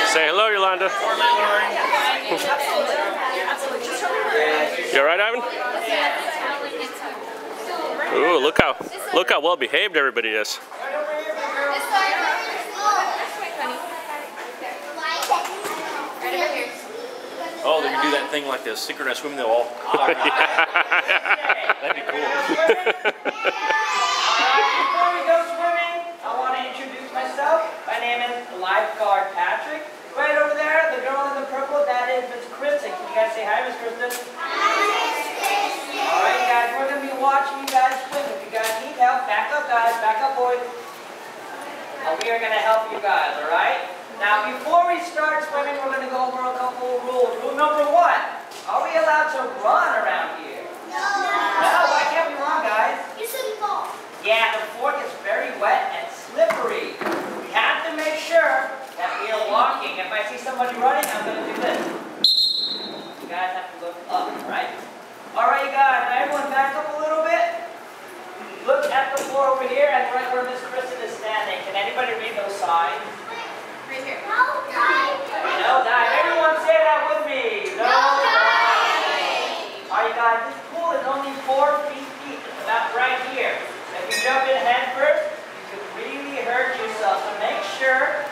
Say hello, Yolanda. You alright, Ivan? Ooh, look how well behaved everybody is. Oh, they can do that thing like the synchronized swimming. They'll all. That'd be cool. Before we go swimming, I want to introduce myself. My name is Lifeguard Patrick. Right over there, the girl in the purple, that is Miss Kristen. Can you guys say hi, Miss Kristen? Alright guys, we're going to be watching you guys swim. If you guys need help, back up guys, back up boys. And we are going to help you guys, alright? Now before we start swimming, we're going to go over a couple of rules. Rule number 1, are we allowed to run around here? No. No, why can't we run guys? You shouldn't fall. Yeah, the fork is very wet and slippery. We have to make sure that we are walking. If I see somebody running, I'm going to do this. You guys have to look up, right? Alright you guys, now everyone back up a little bit. Look at the floor over here and right where Miss Kristen is standing. Can anybody read those signs? Right here. No dive. No dive. Everyone say that with me. No dive. Alright guys, this pool is only 4 feet deep. It's about right here. If you jump in head first, you could really hurt yourself. So make sure